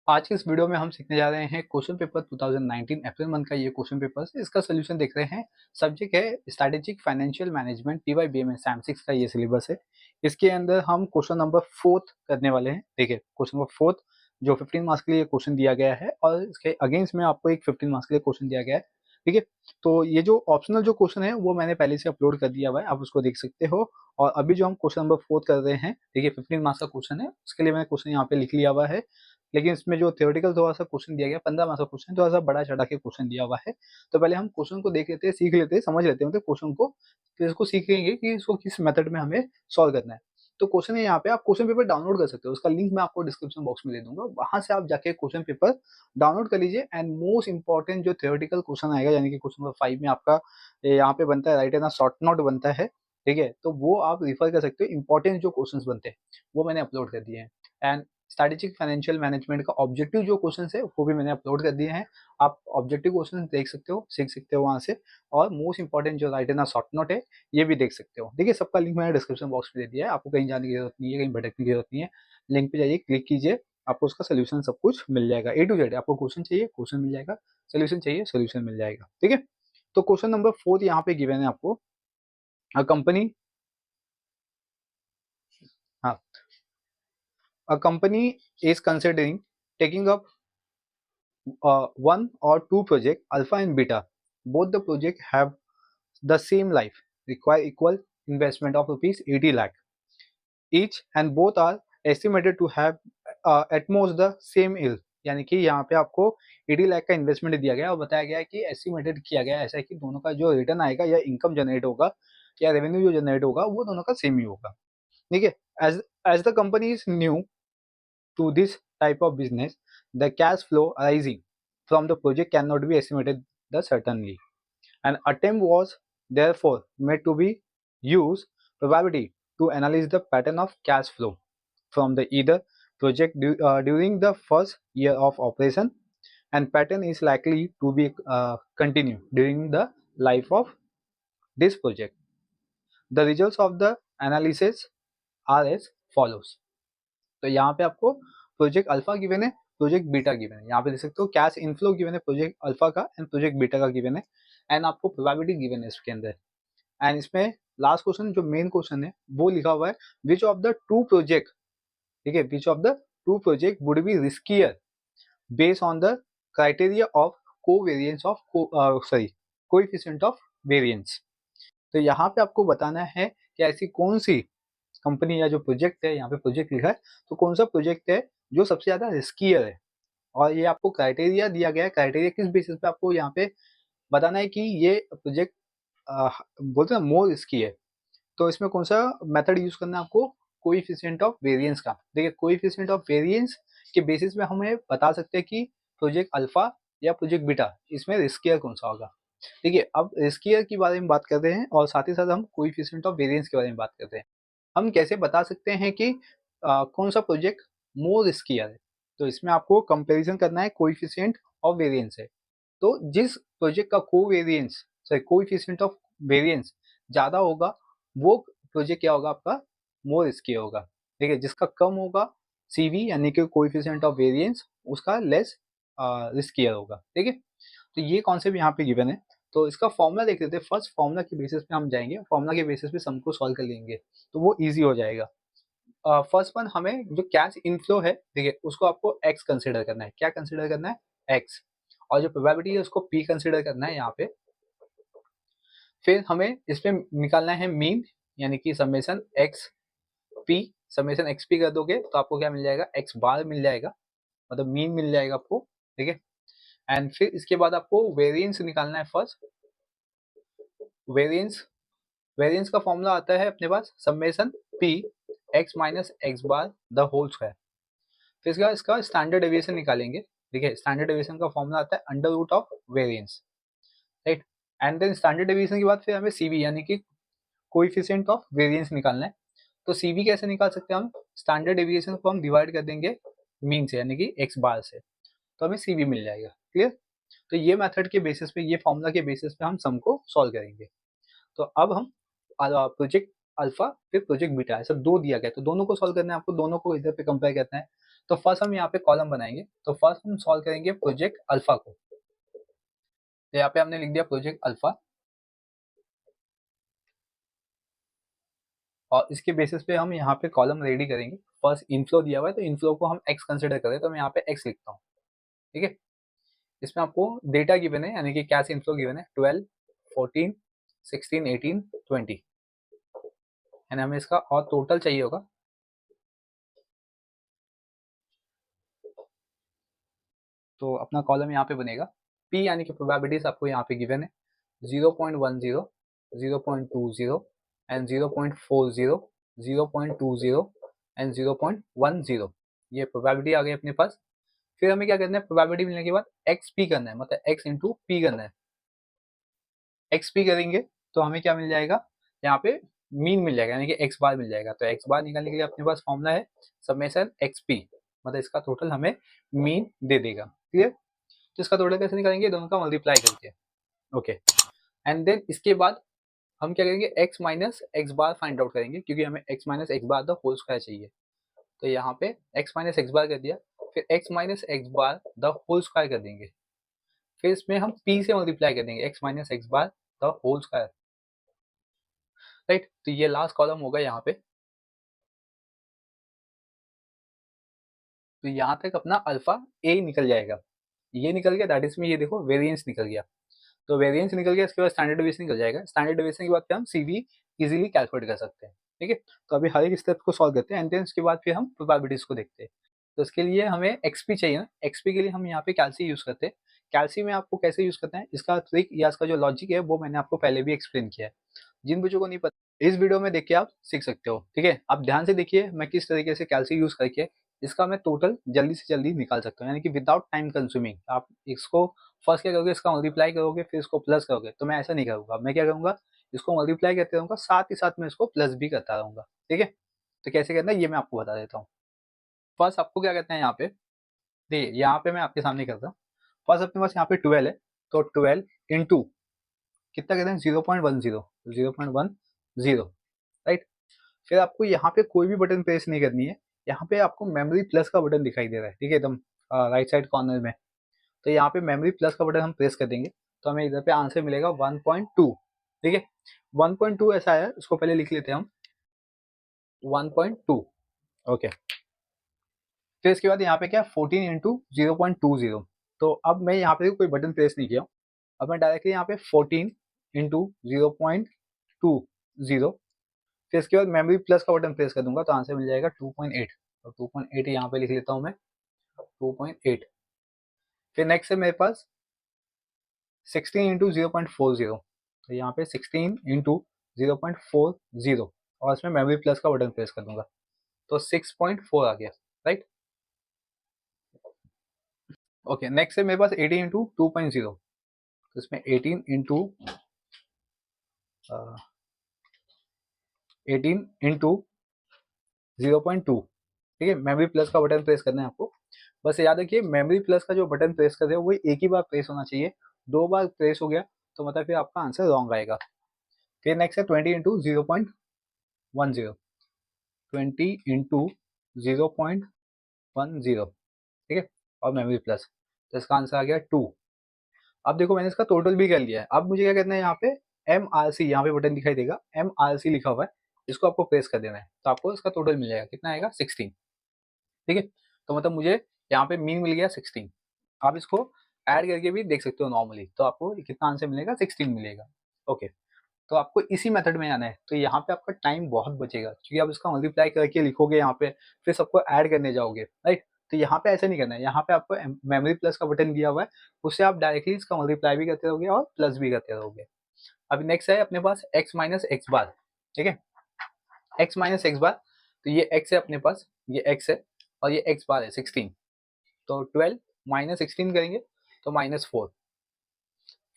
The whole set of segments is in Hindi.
आज के इस वीडियो में हम सीखने जा रहे हैं क्वेश्चन पेपर 2019 अप्रैल मंथ का ये क्वेश्चन पेपर है। इसका सोल्यूशन देख रहे हैं। सब्जेक्ट है strategic financial management PYBM Sam 6 का ये सिलेबस है। इसके अंदर हम क्वेश्चन नंबर 4 करने वाले हैं। देखिए क्वेश्चन नंबर 4 जो 15 मार्क्स के लिए क्वेश्चन दिया गया है और इसके अगेंस्ट में आपको एक 15 मार्क्स के लिए क्वेश्चन दिया गया है। ठीक है, तो ये जो ऑप्शनल जो क्वेश्चन है वो मैंने पहले से अपलोड कर दिया हुआ है, आप उसको देख सकते हो। और अभी जो हम क्वेश्चन नंबर 4 कर रहे हैं, देखिए 15 मार्क्स का क्वेश्चन है, उसके लिए मैंने क्वेश्चन यहाँ पे लिख लिया हुआ है। लेकिन इसमें जो थ्योरेटिकल थोड़ा-सा क्वेश्चन दिया गया 15 मार्क्स का क्वेश्चन थोड़ा-सा बढ़ा-चढ़ा के क्वेश्चन दिया हुआ है। तो पहले हम क्वेश्चन को देख लेते हैं, सीख लेते हैं, समझ लेते हैं मतलब क्वेश्चन को, फिर इसको सीखेंगे कि इसको किस मेथड में हमें सॉल्व करना है। तो क्वेश्चन है यहाँ पे, आप क्वेश्चन पेपर डाउनलोड कर सकते हो, उसका लिंक मैं आपको डिस्क्रिप्शन बॉक्स में दे दूँगा। वहाँ से आप जाके क्वेश्चन पेपर डाउनलोड कर लीजिए एंड मोस्ट इम्पोर्टेंट जो थ्योरेटिकल क्वेश्चन आएगा यानी कि क्वेश्चन नंबर 5 में आपका यहाँ पे बनता है right an a short note बनता है, ठीक है? तो वो आप रेफर कर सकते हो, इम्पोर्टेंट जो क्वेश्चंस बनते हैं, वो मैंने अपलोड कर दिए हैं। एंड स्ट्रैटेजिक फाइनेंशियल मैनेजमेंट का ऑब्जेक्टिव जो क्वेश्चंस है वो भी मैंने अपलोड कर दिए हैं। आप ऑब्जेक्टिव क्वेश्चंस देख सकते हो, सीख सकते हो वहाँ से। और मोस्ट इंपोर्टेंट जो राइट एन शॉर्ट नोट है ये भी देख सकते हो। देखिए सबका लिंक मैंने डिस्क्रिप्शन बॉक्स में दे दिया है, आपको कहीं जाने की जरूरत नहीं है, कहीं भटकने की जरूरत नहीं है। लिंक पे जाइए, क्लिक कीजिए, आपको उसका सोल्यूशन सब कुछ मिल जाएगा ए टू जेड। आपको क्वेश्चन चाहिए क्वेश्चन मिल जाएगा, सोल्यूशन चाहिए सोल्यूशन मिल जाएगा। ठीक है, तो क्वेश्चन नंबर 4 यहाँ पे गिवन है आपको। कंपनी, हाँ, a company is considering taking up one or two project alpha and beta. Both the project have the same life, require equal investment of rupees 80 lakh each, and both are estimated to have at most the same yield. यानी कि यहाँ पे आपको 80 लाख का इन्वेस्टमेंट दिया गया और बताया गया है कि एस्टिमेटेड किया गया है ऐसा है कि दोनों का जो रिटर्न आएगा या इनकम जनरेट होगा या रेवेन्यू जो जनरेट होगा वो दोनों का सेम ही होगा। ठीक है, as as the company is new to this type of business, the cash flow arising from the project cannot be estimated certainly. An attempt was therefore made to be use probability to analyze the pattern of cash flow from the either project during the first year of operation, and pattern is likely to be continue during the life of this project. The results of the analysis are as follows. तो यहाँ पे आपको प्रोजेक्ट अल्फा गिवन है, प्रोजेक्ट बीटा गिवन है। यहाँ पे देख सकते हो कैश इनफ्लो गिवन है प्रोजेक्ट अल्फा का एंड प्रोजेक्ट बीटा का गिवन है एंड आपको प्रोबेबिलिटी गिवन है इसके अंदर। एंड इसमें लास्ट क्वेश्चन जो मेन क्वेश्चन है वो लिखा हुआ है which of the two project, ठीक है, which of the two project would be riskier based on the criteria of covariance of coefficient of variance. तो यहाँ पे आपको बताना है कि ऐसी कौन सी कंपनी या जो प्रोजेक्ट है, यहाँ पे प्रोजेक्ट लिखा है, तो कौन सा प्रोजेक्ट है जो सबसे ज्यादा रिस्कियर है। और ये आपको क्राइटेरिया दिया गया है, क्राइटेरिया किस बेसिस पे आपको यहाँ पे बताना है कि ये प्रोजेक्ट बोलते हैं मोर रिस्की है। तो इसमें कौन सा मेथड यूज करना है आपको, कोएफिशिएंट ऑफ वेरिएंस का। देखिए कोएफिशिएंट ऑफ वेरिएंस के बेसिस पे हमें बता सकते हैं कि प्रोजेक्ट अल्फा या प्रोजेक्ट बीटा इसमें रिस्कियर कौन सा होगा। देखिए अब रिस्कियर के बारे में बात कर रहे हैं और साथ ही साथ हम कोएफिशिएंट ऑफ वेरिएंस के बारे में बात करते हैं। हम कैसे बता सकते हैं कि कौन सा प्रोजेक्ट मोर रिस्कियर है। तो इसमें आपको कंपैरिजन करना है कोएफिशिएंट ऑफ वेरिएंस है। तो जिस प्रोजेक्ट का covariance sorry coefficient of variance ज़्यादा होगा वो प्रोजेक्ट क्या होगा आपका, मोर रिस्की होगा। ठीक है, जिसका कम होगा सीवी यानी कि कोएफिशिएंट ऑफ वेरिएंस उसका लेस रिस्कियर होगा। ठीक है, तो ये कॉन्सेप्ट यहाँ पे गिवन है। तो इसका फॉर्मूला देख लेते हैं। फर्स्ट फॉर्मूला के बेसिस पे हम जाएंगे, फॉर्मूला के बेसिस पे सम को सॉल्व कर लेंगे तो वो इजी हो जाएगा। फर्स्ट वन हमें जो कैश इनफ्लो है, देखिए उसको आपको एक्स कंसिडर करना है। क्या कंसिडर करना है, एक्स। और जो प्रोबेबिलिटी है उसको पी कंसिडर करना है यहाँ पे। फिर हमें इसमें निकालना है मीन यानी कि summation x P, summation x P कर दोगे तो आपको क्या मिल जाएगा, एक्स बार मिल जाएगा, मतलब मीन मिल जाएगा आपको। ठीक है, एंड फिर इसके बाद आपको वेरिएंस निकालना है। फर्स्ट वेरिएंस, वेरिएंस का फॉर्मूला आता है अपने पास summation P X minus X bar the whole square. फिर इसका इसका स्टैंडर्ड डेविएशन निकालेंगे। देखिए स्टैंडर्ड डेविएशन का फॉर्मूला आता है under root of variance, right. And then standard deviation के बाद फिर हमें सीवी यानी कि कोएफिशिएंट ऑफ वेरिएंस निकालना है। तो सीवी कैसे निकाल सकते हैं हम, स्टैंडर्ड डेविएशन को हम डिवाइड कर देंगे मीन से यानी कि एक्स बार से, तो हमें सीवी मिल जाएगा। क्लियर, तो ये मेथड के बेसिस पे, ये फॉर्मूला के बेसिस पे हम सम को सॉल्व करेंगे। तो अब हम प्रोजेक्ट अल्फा फिर प्रोजेक्ट बीटा ऐसा दो दिया गया तो दोनों को सॉल्व करना है आपको, दोनों को इधर पे कंपेयर करना है। तो फर्स्ट हम यहाँ पे कॉलम बनाएंगे। तो फर्स्ट हम सॉल्व करेंगे प्रोजेक्ट अल्फा को। तो यहाँ पे हमने लिख दिया प्रोजेक्ट अल्फा, और इसके बेसिस पे हम यहाँ पे कॉलम रेडी करेंगे। फर्स्ट इनफ्लो दिया हुआ है, तो इनफ्लो को हम एक्स कंसिडर करें, तो मैं यहाँ पे एक्स लिखता हूँ। ठीक है, इसमें आपको डेटा गिवन है, यानी कि कैश इनफ्लो गिवन है 12, 14, 16, 18, 20, यानी हमें इसका और टोटल चाहिए होगा। तो अपना कॉलम यहाँ पे बनेगा P, यानी कि प्रोबेबिलिटीज आपको यहाँ पे गिवन है 0.10, 0.20 एंड 0.40, 0.20 एंड 0.10। ये प्रोबेबिलिटी आ गई अपने पास। फिर हमें क्या करना है, प्रोबेबिलिटी मिलने के बाद एक्स पी करना है, मतलब एक्स इंटू पी करना है। एक्स पी करेंगे तो हमें क्या मिल जाएगा, यहाँ पे मीन मिल जाएगा, यानी कि एक्स बार मिल जाएगा। तो एक्स बार निकालने के लिए अपने पास फॉर्मूला है समेशन एक्स पी, मतलब इसका टोटल हमें मीन दे देगा। क्लियर? तो इसका टोटल कैसे निकालेंगे, दोनों का मल्टीप्लाई करके। ओके, एंड देन इसके बाद हम क्या करेंगे, x minus X bar find out करेंगे, क्योंकि हमें x minus X bar the whole square चाहिए। तो यहाँ पे x माइनस एक्स बार कर दिया, फिर x minus X bar the whole square कर देंगे, फिर इसमें हम p से मल्टीप्लाई कर देंगे, x minus X bar the whole square. Right, तो ये लास्ट कॉलम होगा यहाँ पे। तो यहाँ तक अपना अल्फा a निकल जाएगा, ये निकल गया, दैट इज में ये देखो वेरिएंस निकल गया। तो वेरिएंस निकल गया, इसके बाद स्टैंडर्ड डेविएशन निकल जाएगा। स्टैंडर्ड डेविएशन के बाद फिर हम सीवी इजीली कैलकुलेट कर सकते हैं। ठीक है, तो अभी हर एक स्टेप को सॉल्व करते हैं, एंड देन उसके बाद फिर हम प्रोबेबिलिटीज को देखते हैं। तो इसके लिए हमें एक्सपी चाहिए ना, एक्सपी के लिए हम यहाँ पे कैल्सी यूज करते हैं। कैल्सी में आपको कैसे यूज करते हैं, इसका ट्रिक या इसका जो लॉजिक है वो मैंने आपको पहले भी एक्सप्लेन किया है। जिन बच्चों को नहीं पता, इस वीडियो में देख के आप सीख सकते हो। ठीक है, आप ध्यान से देखिए मैं किस तरीके से कैल्सी यूज करके इसका मैं टोटल जल्दी से जल्दी निकाल सकता हूँ, यानी कि विदाउट टाइम कंज्यूमिंग। आप इसको फर्स्ट क्या करोगे, इसका मल्टीप्लाई करोगे, फिर इसको प्लस करोगे। तो मैं ऐसा नहीं करूंगा, मैं क्या करूंगा, इसको मल्टीप्लाई करते रहूंगा, साथ ही साथ मैं इसको प्लस भी करता रहूंगा। ठीक है, तो कैसे करना है ये मैं आपको बता देता हूँ। फर्स्ट आपको क्या करना है, यहाँ पे देखिए, यहाँ पे मैं आपके सामने करता हूँ। फर्स्ट अपने पास यहाँ पे 12 है, तो 12 इंटू कितना कहते हैं, 0.10, 0.10। राइट, फिर आपको यहाँ पे कोई भी बटन प्रेस नहीं करनी है। यहाँ पे आपको मेमोरी प्लस का बटन दिखाई दे रहा है, ठीक है, एकदम राइट साइड कॉर्नर में। तो यहाँ पे मेमोरी प्लस का बटन हम प्रेस कर देंगे, तो हमें इधर पे आंसर मिलेगा 1.2। ठीक है, 1.2 ऐसा है, उसको पहले लिख लेते हैं हम 1.2। ओके, फिर इसके बाद यहाँ पे क्या, 14 इंटू 0.20। तो अब मैं यहाँ पे कोई बटन प्रेस नहीं किया, अब मैं डायरेक्टली यहाँ पे 14 इंटू 0.20, फिर इसके बाद मेमोरी प्लस का बटन प्रेस कर दूंगा, तो आंसर मिल जाएगा 2.8। तो 2.8 यहाँ पे लिख लेता हूँ मैं, 2.8। फिर नेक्स्ट है मेरे पास 16 इंटू 0.40, तो यहाँ पे 16 इंटू 0.40, और इसमें मेमोरी प्लस का बटन प्रेस कर दूंगा, तो 6.4 आ गया। राइट, ओके, नेक्स्ट है मेरे पास 18 इंटू 2.0, तो इसमें 18 इंटू 0.2। ठीक है, मेमोरी प्लस का बटन प्रेस करना है आपको। बस याद रखिए, मेमोरी प्लस का जो बटन प्रेस कर रहे हो वो एक ही बार प्रेस होना चाहिए, 2 बार प्रेस हो गया तो मतलब फिर आपका आंसर रॉन्ग आएगा। फिर नेक्स्ट है 20 इंटू 0.10, 20 इंटू 0.10। ठीक है, और मेमोरी प्लस, तो इसका आंसर आ गया 2। अब देखो मैंने इसका टोटल भी कर लिया है, अब मुझे क्या करना है, यहाँ पे MRC, यहाँ पे बटन दिखाई देगा MRC लिखा हुआ है, इसको आपको प्रेस कर देना है, तो आपको इसका टोटल मिल जाएगा, कितना आएगा, 16। ठीक है, तो मतलब मुझे यहाँ पे मीन मिल गया 16। आप इसको ऐड करके भी देख सकते हो नॉर्मली, तो आपको कितना आंसर मिलेगा, 16 मिलेगा। ओके, तो आपको इसी मेथड में आना है, तो यहाँ पे आपका टाइम बहुत बचेगा, क्योंकि आप इसका मल्टीप्लाई करके लिखोगे यहाँ पे, फिर सबको ऐड करने जाओगे। राइट, तो यहाँ पे ऐसा नहीं करना है, यहाँ पे आपको मेमोरी प्लस का बटन दिया हुआ है, उससे आप डायरेक्टली इसका मल्टीप्लाई भी करते रहोगे और प्लस भी करते रहोगे। अभी नेक्स्ट है अपने पास x माइनस एक्स बार। ठीक है, x माइनस एक्स बार, तो ये x है अपने पास, ये x है, और ये x बार है 16। तो 12 माइनस 16 करेंगे तो -4,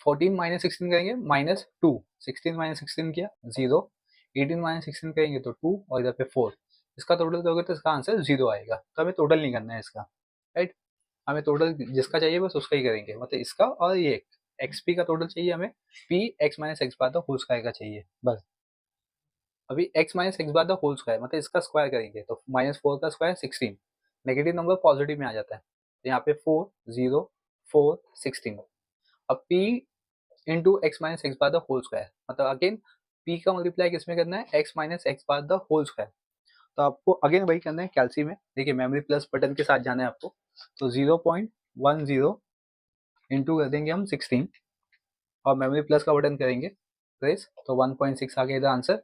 14 माइनस 16 करेंगे -2, 16 माइनस 16 किया 0, 18 माइनस 16 करेंगे तो 2, और इधर पे 4। इसका टोटल करोगे तो इसका आंसर 0 आएगा। तो हमें टोटल नहीं करना है इसका। राइट, हमें टोटल जिसका चाहिए बस उसका ही करेंगे, मतलब इसका और ये एक्सपी का टोटल चाहिए हमें, P X minus X bar the whole square का चाहिए बस। अभी X minus X bar the whole square, मतलब इसका स्क्वायर करेंगे, तो -4 का स्क्वायर 16, नेगेटिव नंबर पॉजिटिव में आ जाता है। तो यहाँ पे 4 0 4 16। अब p into X minus X bar the whole square, मतलब अगेन p का मल्टीप्लाई किसमें करना है, x minus X bar the whole square. तो आपको अगेन वही करना है कैल्सी में। देखिए मेमोरी प्लस बटन के साथ जाना है आपको। तो 0.10 इंटू कर देंगे हम 16 और मेमोरी प्लस का बटन करेंगे प्रेस, तो 1.6 आ गया इधर आंसर।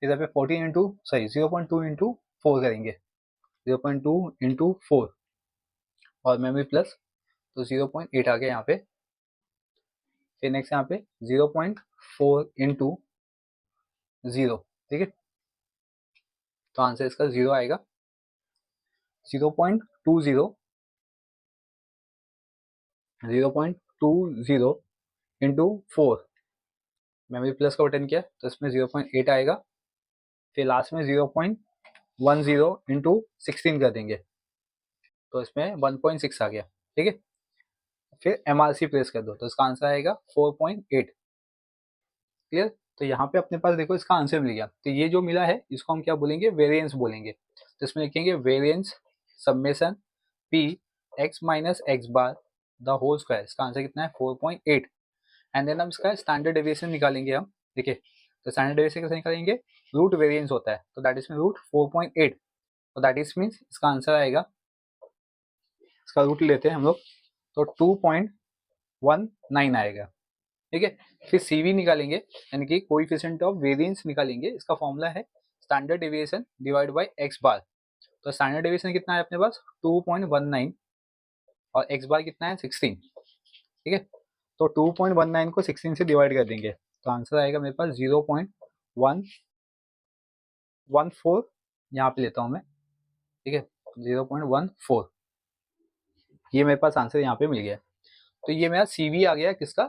इधर पे 14 इंटू सॉरी 0.2 इंटू 4 करेंगे, 0.2 इंटू 4 और मेमोरी प्लस, तो 0.8 आ गया यहाँ पे। फिर नेक्स्ट यहाँ पे 0.4 इंटू 0, ठीक है, तो आंसर इसका 0 आएगा। 0.20 इंटू 4, मेमोरी प्लस का बटन किया तो इसमें 0.8 आएगा। फिर लास्ट में 0.10 इंटू 16 कर देंगे, तो इसमें 1.6 आ गया, ठीक है। फिर MRC प्रेस कर दो तो इसका आंसर आएगा 4.8। क्लियर। तो यहाँ पे अपने पास देखो इसका आंसर मिल गया। तो ये जो मिला है इसको हम क्या बोलेंगे, वेरिएंस बोलेंगे। तो इसमें लिखेंगे variance summation p x minus X bar the whole square. इसका आंसर कितना है 4.8। एंड देन हम इसका स्टैंडर्ड डेविएशन निकालेंगे हम। देखिए तो स्टैंडर्ड डेविएशन कैसे निकालेंगे, रूट वेरिएंस होता है, तो दैट इज में रूट 4.8, तो दैट इज मीन्स इसका आंसर आएगा, इसका रूट लेते हैं हम लोग तो 2.19 आएगा, ठीक है। फिर CV निकालेंगे यानी कि कोएफिशिएंट ऑफ वेरिएंस निकालेंगे। इसका फॉर्मूला है standard deviation divide by X bar. तो स्टैंडर्ड डेविएशन कितना है अपने पास 2.19 और एक्स बार कितना है 16, ठीक है। तो 2.19 को 16 से डिवाइड कर देंगे तो आंसर आएगा मेरे पास 0.114, यहाँ पे लेता हूँ मैं, ठीक है, 0.14, ये मेरे पास आंसर यहाँ पे मिल गया। तो ये मेरा CV आ गया किसका,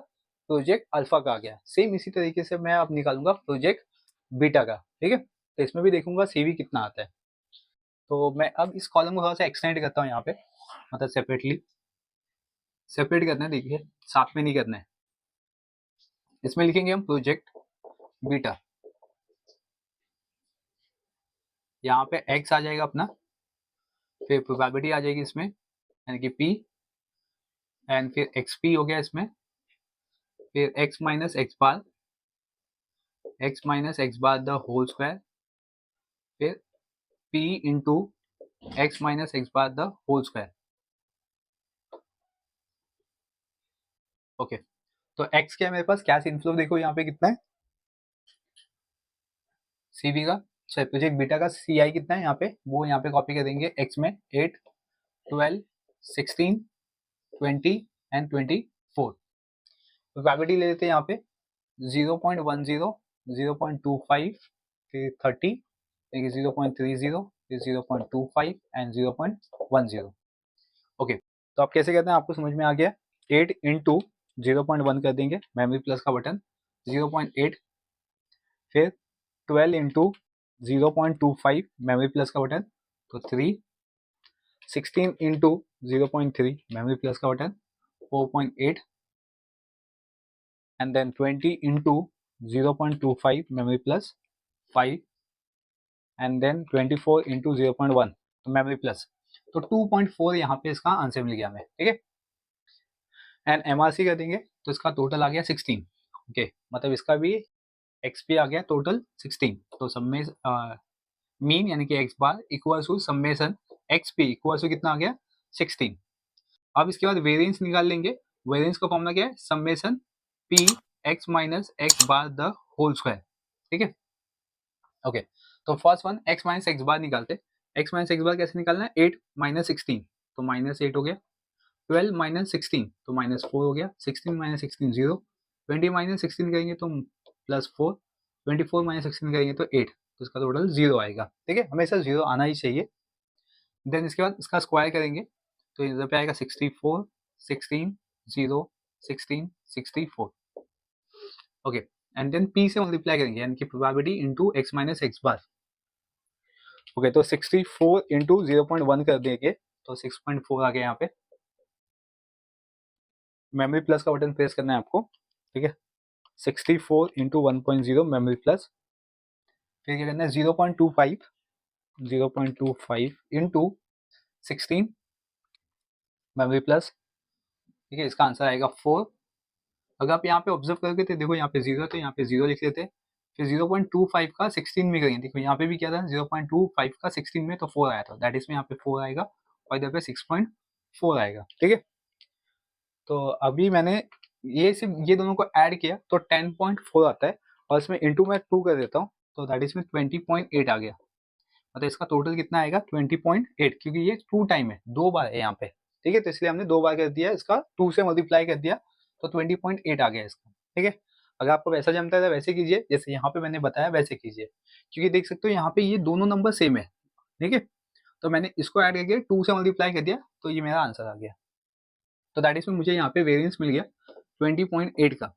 प्रोजेक्ट अल्फा का आ गया। सेम इसी तरीके से मैं अब निकालूंगा प्रोजेक्ट बीटा का, ठीक है। तो इसमें भी देखूंगा CV कितना आता है। तो मैं अब इस कॉलम को थोड़ा सा एक्सटेंड करता हूँ यहाँ पे, मतलब सेपरेट करना है, देखिए साथ में नहीं करना है। इसमें लिखेंगे हम प्रोजेक्ट बीटा, यहाँ पे x आ जाएगा अपना, फिर प्रोबेबिलिटी आ जाएगी इसमें यानी कि p, एंड फिर xp हो गया इसमें, फिर x minus X bar the whole square, फिर p into X minus X bar the whole square. Okay, तो x क्या है मेरे पास, कैश इनफ्लो देखो यहाँ पे कितना है CV का, सॉरी प्रोजेक्ट बीटा का CI कितना है यहाँ पे, वो यहाँ पे कॉपी कर देंगे। x में 8 12 16 20 एंड 24। प्रोबेबिलिटी ले लेते हैं यहाँ पे 0.10 0.25 फिर 30, देखिए 0.30 फिर 0.25 एंड 0.10। ओके, तो आप कैसे कहते हैं, आपको समझ में आ गया। 8 इंटू 0.1 कर देंगे, मेमोरी प्लस का बटन 0.8, फिर 12 इंटू 0.25 मेमोरी प्लस का बटन तो 3, 16 इंटू 0.3 मेमोरी प्लस का button 4.8 and then 20 into 0.25 memory plus 5 and then 24 into 0.1 तो मेमोरी प्लस, तो 2.4 यहाँ पे इसका आंसर मिल गया हमें, ठीक है। एंड MRC कर देंगे तो इसका टोटल आ गया 16। ओके, मतलब इसका भी XP आ गया टोटल 16। तो सब मीन यानी कि X bar equal to summation XP equal to कितना आ गया 16। अब इसके बाद वेरिएंस निकाल लेंगे। वेरिएंस का फॉर्मूला क्या है, summation P x minus X bar the whole square, ठीक है। ओके, तो first one x minus X bar निकालते। x माइनस एक्स बार कैसे निकालना है, 8 माइनस 16 तो माइनस 8 हो गया, 12 माइनस 16 तो माइनस 4 हो गया, 16 माइनस 16 0, 20 माइनस 16 करेंगे तो प्लस 4, 24 माइनस 16 करेंगे तो 8, तो इसका टोटल 0 आएगा, ठीक है। हमेशा 0 आना ही चाहिए। देन इसके बाद इसका स्क्वायर करेंगे तो इधर पे आएगा 64 16 0 16 64। ओके, एंड देन p से मल्टीप्लाई करेंगे यानी कि probability into x minus X bar. Okay, तो 64 इंटू 0.1 कर देंगे तो 6.4 आ गया यहाँ पे। मेमोरी प्लस का बटन प्रेस करना है आपको, ठीक है। 64 इंटू 1.0 मेमोरी प्लस, फिर क्या करना है 0.25 इंटू 16 मेमोरी प्लस, ठीक है, इसका आंसर आएगा 4। अगर आप यहाँ पे ऑब्जर्व करके थे, देखो यहाँ पे 0 तो यहाँ पे 0 लिख लेते, फिर 0.25 का 16 में करेंगे, देखो यहाँ पे भी क्या था 0.25 का 16 में, तो 4 आया था, दैट इज में यहाँ पे 4 आएगा और इधर पे 6.4 आएगा, ठीक है। तो अभी मैंने ये सिर्फ ये दोनों को ऐड किया तो 10.4 आता है, और इसमें इंटू मैं 2 कर देता हूँ, तो दैट इज में 20.8 आ गया, मतलब इसका टोटल कितना आएगा 20.8, क्योंकि ये 2 टाइम है, 2 बार है यहाँ पे, ठीक है, तो इसलिए हमने 2 बार कर दिया, इसका 2 से मल्टीप्लाई कर दिया, तो 20.8 आ गया इसका, ठीक है। अगर आपको वैसा जमता है तो वैसे कीजिए, जैसे यहाँ पे मैंने बताया वैसे कीजिए, क्योंकि देख सकते हो यहाँ पे ये दोनों नंबर सेम है, ठीक है, तो मैंने इसको ऐड करके 2 से मल्टीप्लाई कर दिया, तो ये मेरा आंसर आ गया, तो दैट इज में मुझे यहाँ पे वेरियंस मिल गया 20.8 का।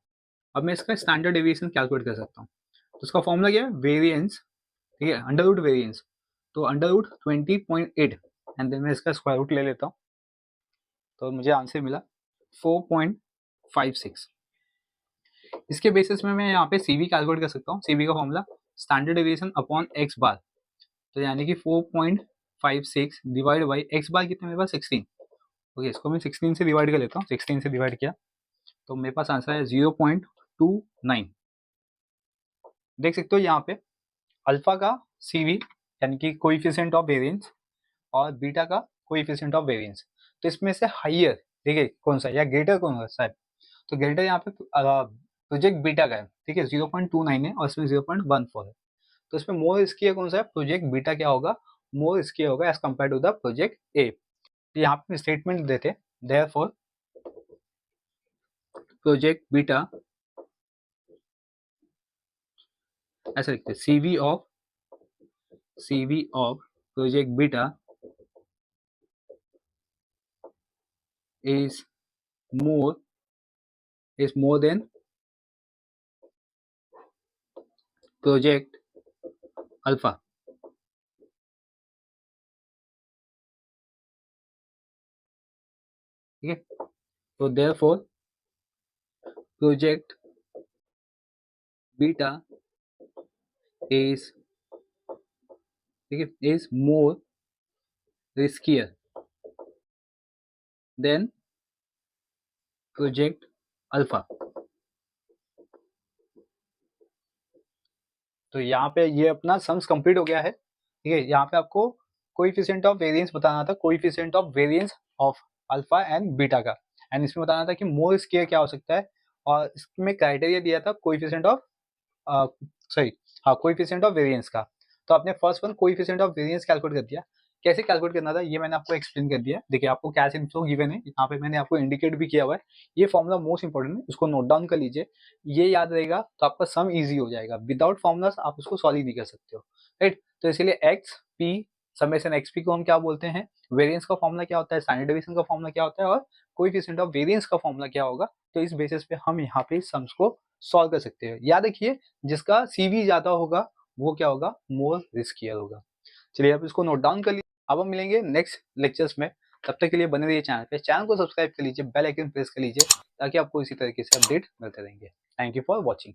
अब मैं इसका स्टैंडर्ड डेविएशन कैलकुलेट कर सकता हूँ, तो इसका फॉर्मूला क्या है, वेरियंस, ठीक है, अंडर रूट वेरियंस, तो अंडर रूट 20.8 एंड देन मैं इसका स्क्वायर रूट ले लेता हूँ, तो मुझे आंसर मिला 4.56। इसके बेसिस में मैं यहाँ पे CV कैलकुलेट कर सकता हूँ, CV का formula standard deviation upon x बार, तो यानी कि 4.56 डिवाइड बाई x बार कितने मेरे पास 16, ओके, इसको मैं 16 से डिवाइड कर लेता हूँ, 16 से डिवाइड किया तो मेरे पास आंसर है 0.29। देख सकते हो यहाँ पे अल्फा का CV यानी कि कोएफिशिएंट ऑफ वेरिएंस और बीटा का कोएफिशिएंट ऑफ वेरिएंस, तो इसमें से हाइयर देखिए कौन सा या ग्रेटर कौन सा है, तो ग्रेटर यहाँ पे प्रोजेक्ट बीटा का है, ठीक है, 0.29 है और इसमें 0.14 है, तो इसमें मोर रिस्की कौन सा है, प्रोजेक्ट बीटा क्या होगा, मोर रिस्की होगा as compare to the project A. यहाँ पे स्टेटमेंट देते देयरफॉर प्रोजेक्ट बीटा, ऐसा लिखते CV of project beta is more than project alpha, ठीक है, तो देयरफॉर प्रोजेक्ट बीटा इज, ठीक है, is more riskier than project alpha. तो यहाँ पे ये अपना सम्स कंप्लीट हो गया है, ठीक है, यहाँ पे आपको कोएफिशिएंट ऑफ वेरिएंस बताना था, coefficient of variance of alpha and beta का, एंड इसमें बताना था कि मोर स्केयर क्या हो सकता है, और इसमें क्राइटेरिया दिया था कोएफिशिएंट ऑफ सॉरी हाँ कोएफिशिएंट ऑफ वेरिएंस का। तो आपने first one coefficient of variance calculate कर दिया, कैसे कैलकुलेट करना था ये मैंने आपको एक्सप्लेन कर दिया। देखिए आपको कैश इनफ्लो गिवन है, यहाँ पे मैंने आपको इंडिकेट भी किया हुआ है, ये फॉर्मूला मोस्ट इंपॉर्टेंट है, इसको नोट डाउन कर लीजिए, ये याद रहेगा तो आपका सम इजी हो जाएगा, विदाउट फॉर्मूलास आप उसको सॉल्व ही नहीं कर सकते हो, राइट। तो इसीलिए x P summation x P को हम क्या बोलते हैं, वेरिएंस का फॉर्मूला क्या होता है, स्टैंडर्ड डेविएशन का फॉर्मूला क्या होता है, और कोएफिशिएंट ऑफ वेरिएंस का फॉर्मूला क्या होगा, तो इस बेसिस पे हम यहाँ पे सम्स को सॉल्व कर सकते हैं। याद रखिए जिसका CV ज्यादा होगा वो क्या होगा, मोर रिस्कियर होगा। चलिए आप इसको नोट डाउन कर लीजिए, अब हम मिलेंगे नेक्स्ट लेक्चर्स में, तब तक के लिए बने रहिए चैनल पे, चैनल को सब्सक्राइब कर लीजिए, बेल आइकन प्रेस कर लीजिए ताकि आपको इसी तरीके से अपडेट मिलते रहेंगे। Thank you for watching.